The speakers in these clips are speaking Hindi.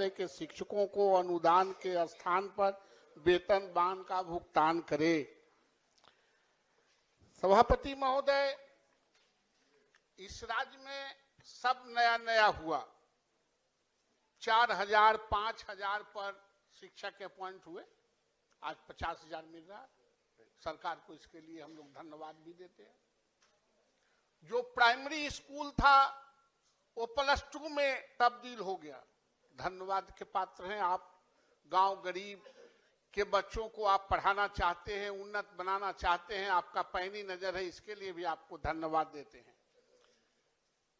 विद्यालय के शिक्षकों को अनुदान के स्थान पर वेतनमान का भुगतान करे। सभापति महोदय, इस राज्य में सब नया नया हुआ। 4,000 5,000 पर शिक्षक के अपॉइंट हुए, आज 50,000 मिल रहा है। सरकार को इसके लिए हम लोग धन्यवाद भी देते हैं। जो प्राइमरी स्कूल था वो +2 में तब्दील हो गया, धन्यवाद के पात्र हैं आप। गांव गरीब के बच्चों को आप पढ़ाना चाहते हैं, उन्नत बनाना चाहते हैं, आपका पैनी नजर है, इसके लिए भी आपको धन्यवाद देते हैं।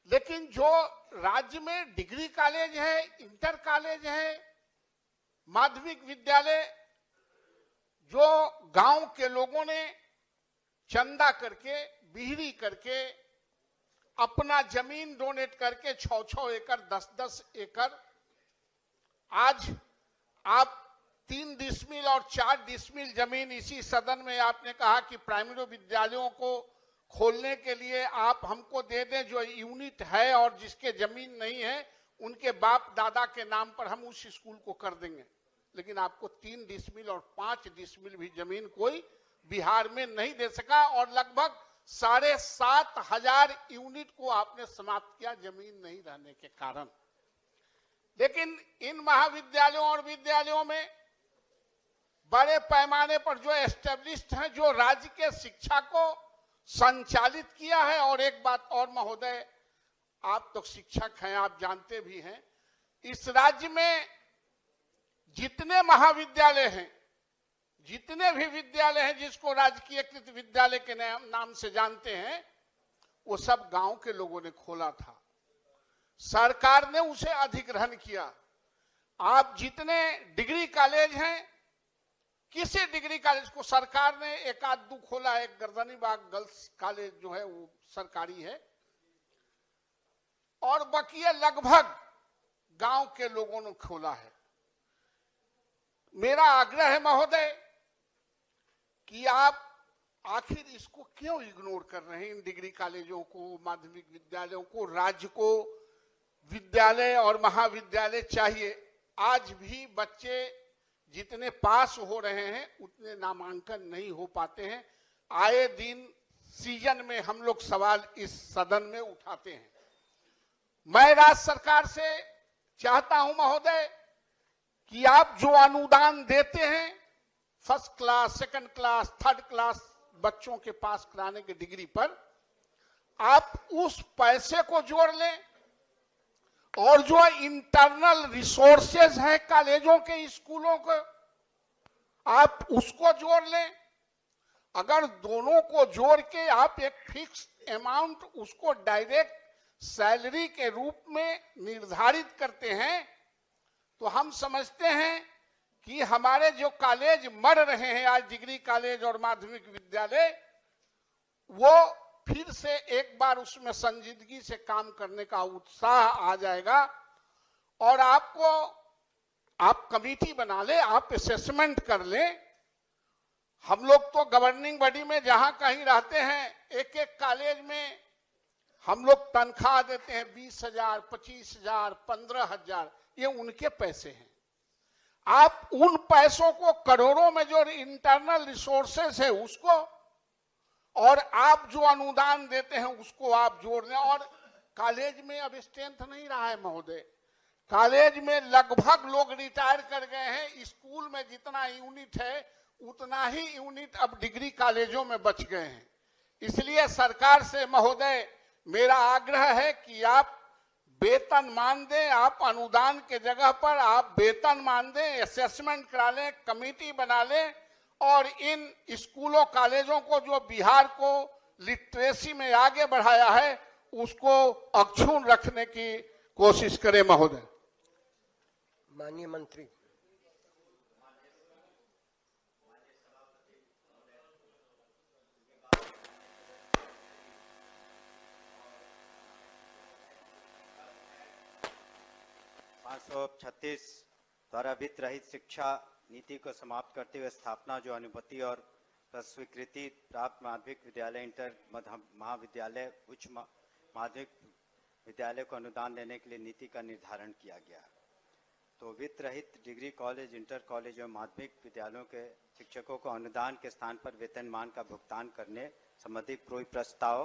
लेकिन जो राज्य में डिग्री कॉलेज है, इंटर कॉलेज है, माध्यमिक विद्यालय, जो गांव के लोगों ने चंदा करके, बिहरी करके, अपना जमीन डोनेट करके 6-6 एकड़ 10-10 एकड़, आज आप 3 डिसमिल और 4 डिसमिल जमीन इसी सदन में आपने कहा कि प्राइमरी विद्यालयों को खोलने के लिए आप हमको दे दें। जो यूनिट है और जिसके जमीन नहीं है उनके बाप दादा के नाम पर हम उस स्कूल को कर देंगे। लेकिन आपको 3 डिसमिल और 5 डिसमिल भी जमीन कोई बिहार में नहीं दे सका और लगभग 7,500 यूनिट को आपने समाप्त किया जमीन नहीं रहने के कारण। लेकिन इन महाविद्यालयों और विद्यालयों में बड़े पैमाने पर जो एस्टेब्लिश्ड हैं, जो राज्य के शिक्षा को संचालित किया है। और एक बात और महोदय, आप तो शिक्षक हैं, आप जानते भी हैं, इस राज्य में जितने महाविद्यालय हैं, जितने भी विद्यालय हैं जिसको राजकीयकृत विद्यालय के नाम से जानते हैं, वो सब गांव के लोगों ने खोला था। सरकार ने उसे अधिग्रहण किया। आप जितने डिग्री कॉलेज हैं, किसी डिग्री कॉलेज को सरकार ने 1-2 खोला। एक गर्दनीबाग गर्ल्स कॉलेज जो है वो सरकारी है, और बकिया लगभग गांव के लोगों ने खोला है। मेरा आग्रह है महोदय कि आप आखिर इसको क्यों इग्नोर कर रहे हैं, इन डिग्री कॉलेजों को, माध्यमिक विद्यालयों को। राज्य को विद्यालय और महाविद्यालय चाहिए। आज भी बच्चे जितने पास हो रहे हैं उतने नामांकन नहीं हो पाते हैं। आए दिन सीजन में हम लोग सवाल इस सदन में उठाते हैं। मैं राज्य सरकार से चाहता हूं महोदय कि आप जो अनुदान देते हैं first class, second class, third class बच्चों के पास कराने की डिग्री पर, आप उस पैसे को जोड़ लें और जो इंटरनल रिसोर्सेज है कॉलेजों के, स्कूलों को, आप उसको जोड़ लें। अगर दोनों को जोड़ के आप एक फिक्स अमाउंट उसको डायरेक्ट सैलरी के रूप में निर्धारित करते हैं तो हम समझते हैं कि हमारे जो कॉलेज मर रहे हैं आज, डिग्री कॉलेज और माध्यमिक विद्यालय, वो फिर से एक बार उसमें संजीदगी से काम करने का उत्साह आ जाएगा। और आप कमेटी बना ले, आप असेसमेंट कर ले। हम लोग तो गवर्निंग बॉडी में जहां कहीं रहते हैं, एक एक कॉलेज में हम लोग तनख्वाह देते हैं 20,000, 25,000, 15,000, ये उनके पैसे हैं। आप उन पैसों को, करोड़ों में जो इंटरनल रिसोर्सेस है उसको, और आप जो अनुदान देते हैं उसको आप जोड़ दें। और कॉलेज में अब स्ट्रेंथ नहीं रहा है महोदय, कॉलेज में लगभग लोग रिटायर कर गए हैं। स्कूल में जितना यूनिट है उतना ही यूनिट अब डिग्री कॉलेजों में बच गए हैं। इसलिए सरकार से महोदय मेरा आग्रह है कि आप वेतन मान दें, आप अनुदान के जगह पर आप वेतन मान दें, असेसमेंट करा लें, कमेटी बना लें, और इन स्कूलों कॉलेजों को जो बिहार को लिटरेसी में आगे बढ़ाया है उसको अक्षुण्ण रखने की कोशिश करें महोदय। माननीय मंत्री। $536 द्वारा वित्त रहित शिक्षा नीति को समाप्त करते हुए स्थापना, जो अनुमति और स्वीकृति प्राप्त माध्यमिक विद्यालय, इंटर महाविद्यालय, उच्च माध्यमिक विद्यालय को अनुदान देने के लिए नीति का निर्धारण किया गया। तो वित्त रहित डिग्री कॉलेज, इंटर कॉलेज और माध्यमिक विद्यालयों के शिक्षकों को अनुदान के स्थान पर वेतनमान का भुगतान करने संबंधी कोई प्रस्ताव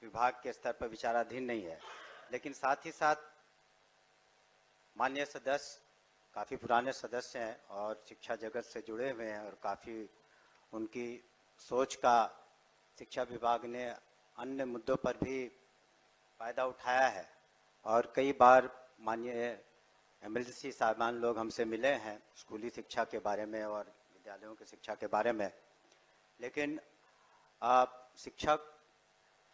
विभाग के स्तर पर विचाराधीन नहीं है। लेकिन साथ ही साथ माननीय सदस्य काफ़ी पुराने सदस्य हैं और शिक्षा जगत से जुड़े हुए हैं और काफ़ी उनकी सोच का शिक्षा विभाग ने अन्य मुद्दों पर भी फ़ायदा उठाया है और कई बार माननीय एमएलसी साहबान लोग हमसे मिले हैं स्कूली शिक्षा के बारे में और विद्यालयों की शिक्षा के बारे में। लेकिन शिक्षक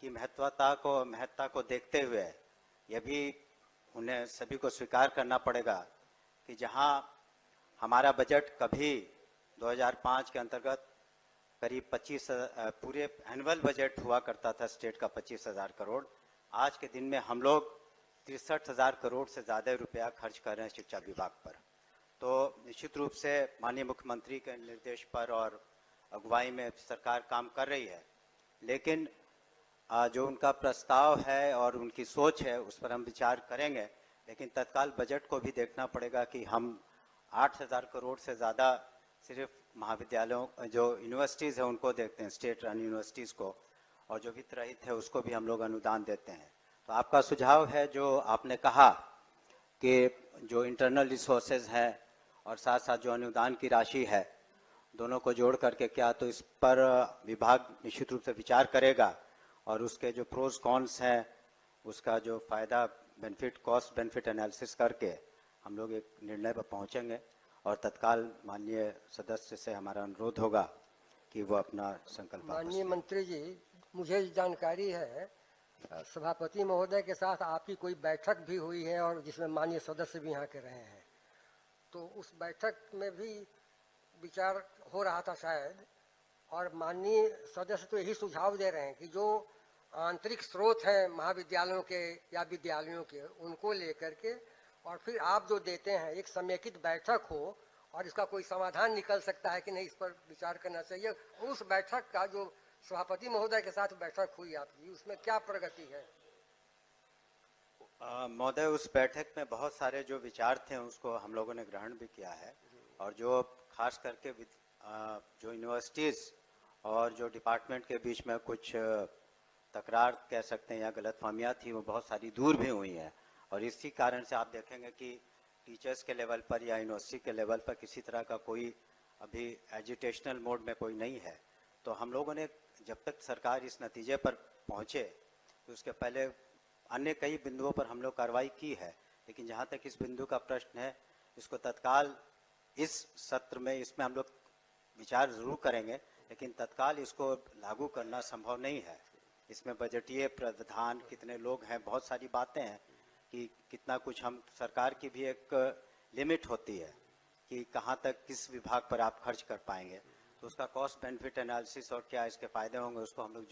की महत्ता को देखते हुए यह भी उन्हें सभी को स्वीकार करना पड़ेगा कि जहां हमारा बजट कभी 2005 के अंतर्गत करीब 25 पूरे एनुअल बजट हुआ करता था स्टेट का 25,000 करोड़, आज के दिन में हम लोग 63,000 करोड़ से ज़्यादा रुपया खर्च कर रहे हैं शिक्षा विभाग पर। तो निश्चित रूप से माननीय मुख्यमंत्री के निर्देश पर और अगुवाई में सरकार काम कर रही है, लेकिन जो उनका प्रस्ताव है और उनकी सोच है उस पर हम विचार करेंगे। लेकिन तत्काल बजट को भी देखना पड़ेगा कि हम 8,000 करोड़ से ज़्यादा सिर्फ महाविद्यालयों जो यूनिवर्सिटीज़ है उनको देखते हैं, स्टेट रन यूनिवर्सिटीज़ को, और जो वित्त रहित है उसको भी हम लोग अनुदान देते हैं। तो आपका सुझाव है जो आपने कहा कि जो इंटरनल रिसोर्सेज है और साथ साथ जो अनुदान की राशि है दोनों को जोड़ करके क्या, तो इस पर विभाग निश्चित रूप से विचार करेगा और उसके जो प्रोज कॉन्स हैं उसका जो फ़ायदा बेनिफिट कॉस्ट बेनिफिट एनालिसिस करके हम लोग एक निर्णय पर पहुंचेंगे और तत्काल माननीय सदस्य से हमारा अनुरोध होगा कि वो अपना संकल्प। माननीय मंत्री जी, मुझे जानकारी है सभापति महोदय के साथ आपकी कोई बैठक भी हुई है और जिसमें माननीय सदस्य भी यहाँ के रहे हैं, तो उस बैठक में भी विचार हो रहा था शायद, और माननीय सदस्य तो यही सुझाव दे रहे हैं कि जो आंतरिक स्रोत हैं महाविद्यालयों के या विद्यालयों के उनको लेकर के और फिर आप जो देते हैं एक समेकित बैठक हो और इसका कोई समाधान निकल सकता है कि नहीं, इस पर विचार करना चाहिए। उस बैठक का जो सभापति महोदय के साथ बैठक हुई आपकी, उसमें क्या प्रगति है? महोदय, उस बैठक में बहुत सारे जो विचार थे उसको हम लोगों ने ग्रहण भी किया है और जो खास करके जो यूनिवर्सिटीज़ और जो डिपार्टमेंट के बीच में कुछ तकरार कह सकते हैं या गलतफहमियां थी वो बहुत सारी दूर भी हुई हैं और इसी कारण से आप देखेंगे कि टीचर्स के लेवल पर या यूनिवर्सिटी के लेवल पर किसी तरह का कोई अभी एजुटेशनल मोड में कोई नहीं है। तो हम लोगों ने जब तक सरकार इस नतीजे पर पहुंचे तो उसके पहले अन्य कई बिंदुओं पर हम लोग कार्रवाई की है, लेकिन जहां तक इस बिंदु का प्रश्न है इसको तत्काल इस सत्र में इसमें हम लोग विचार जरूर करेंगे, लेकिन तत्काल इसको लागू करना संभव नहीं है। इसमें बजटीय प्रावधान, कितने लोग हैं, बहुत सारी बातें हैं कि कितना कुछ हम सरकार की भी एक लिमिट होती है कि कहाँ तक किस विभाग पर आप खर्च कर पाएंगे। तो उसका कॉस्ट बेनिफिट एनालिसिस और क्या इसके फायदे होंगे उसको हम लोग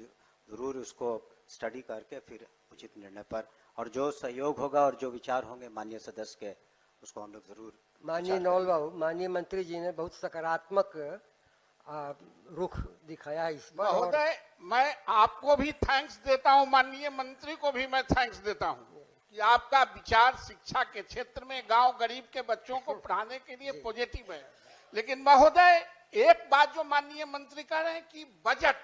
जरूर उसको स्टडी करके फिर उचित निर्णय पर और जो सहयोग होगा और जो विचार होंगे माननीय सदस्य के उसको हम लोग जरूर। माननीय नौल बाबू, माननीय मंत्री जी ने बहुत सकारात्मक रुख दिखाया इस पर। महोदय, मैं आपको भी थैंक्स देता हूं, माननीय मंत्री को भी मैं थैंक्स देता हूं कि आपका विचार शिक्षा के क्षेत्र में गांव गरीब के बच्चों को पढ़ाने के लिए पॉजिटिव है। लेकिन महोदय, एक बात जो माननीय मंत्री कह रहे हैं कि बजट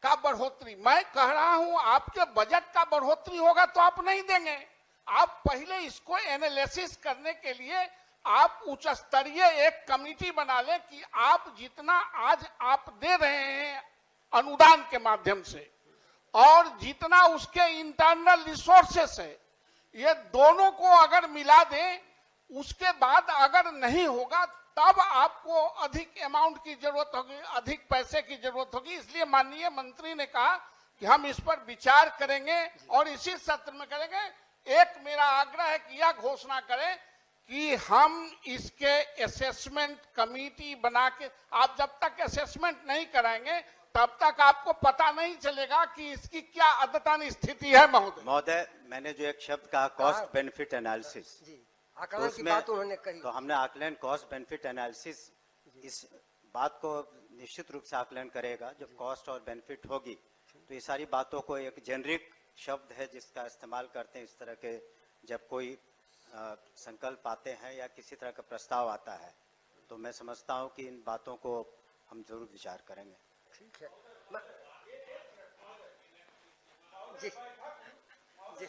का बढ़ोतरी, मैं कह रहा हूं आपके बजट का बढ़ोतरी होगा तो आप नहीं देंगे। आप पहले इसको एनालिसिस करने के लिए आप उच्च स्तरीय एक कमेटी बना लें कि आप जितना आज आप दे रहे हैं अनुदान के माध्यम से और जितना उसके इंटरनल रिसोर्सेस है, ये दोनों को अगर मिला दें, उसके बाद अगर नहीं होगा तब आपको अधिक अमाउंट की जरूरत होगी, अधिक पैसे की जरूरत होगी। इसलिए माननीय मंत्री ने कहा कि हम इस पर विचार करेंगे और इसी सत्र में करेंगे। एक मेरा आग्रह है कि यह घोषणा करें कि हम इसके असेसमेंट कमेटी बना के, आप जब तक असेसमेंट नहीं कराएंगे तब तक आपको पता नहीं चलेगा कि इसकी क्या अद्यतन स्थिति है। महोदय, मैंने जो एक शब्द कहा कॉस्ट बेनिफिट एनालिसिस, आकलन की बात उन्होंने कही, तो हमने आकलन कॉस्ट बेनिफिट एनालिसिस इस बात को निश्चित रूप से आकलन करेगा। जब कॉस्ट और बेनिफिट होगी तो ये सारी बातों को एक जेनरिक शब्द है जिसका इस्तेमाल करते हैं इस तरह के, जब कोई संकल्प आते हैं या किसी तरह का प्रस्ताव आता है, तो मैं समझता हूं कि इन बातों को हम जरूर विचार करेंगे। ठीक है। जी जी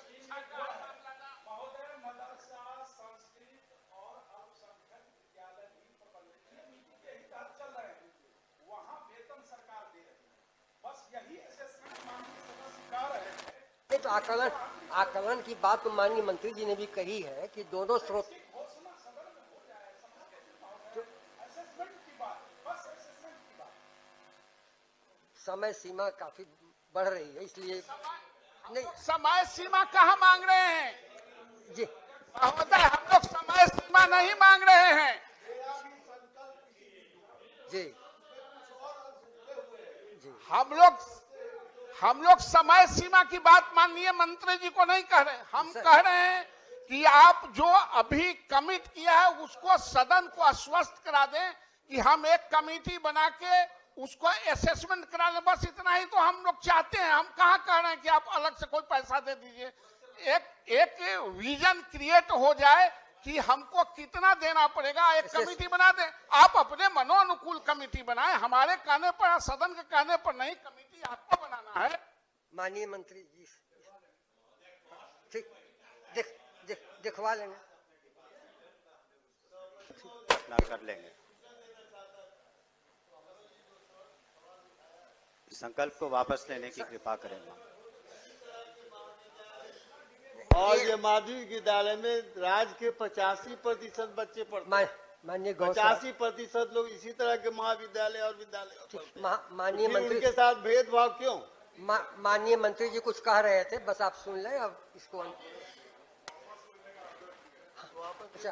तो आकलन की बात तो माननीय मंत्री जी ने भी कही है कि दोनों स्रोत समय सीमा काफी बढ़ रही है, इसलिए नहीं। समय सीमा कहाँ मांग रहे हैं जी महोदय, हम लोग समय सीमा नहीं मांग रहे हैं। जी जी हम लोग समय सीमा की बात माननीय मंत्री जी को नहीं कह रहे, हम कह रहे हैं कि आप जो अभी कमिट किया है उसको सदन को आश्वस्त करा दें कि हम एक कमेटी बना के उसको असेसमेंट करा लें, बस इतना ही तो हम लोग चाहते हैं। हम कहाँ कह रहे हैं कि आप अलग से कोई पैसा दे दीजिए। एक विजन क्रिएट हो जाए कि हमको कितना देना पड़ेगा, एक कमेटी बना दें। आप अपने मनोनुकूल कमेटी बनाएं, हमारे कहने पर, सदन के कहने पर नहीं, कमेटी आपको बनाना है। माननीय मंत्री जी ठीक दिखवा लेंगे, कर लेंगे। संकल्प को वापस लेने की कृपा करेंगे। और ये माध्यमिक विद्यालय में राज्य के 85% बच्चे पढ़ते हैं। माननीय 85% लोग इसी तरह के महाविद्यालय और विद्यालय माननीय मंत्री उनके साथ भेदभाव क्यों? माननीय मंत्री जी कुछ कह रहे थे, बस आप सुन लें। अब इसको अच्छा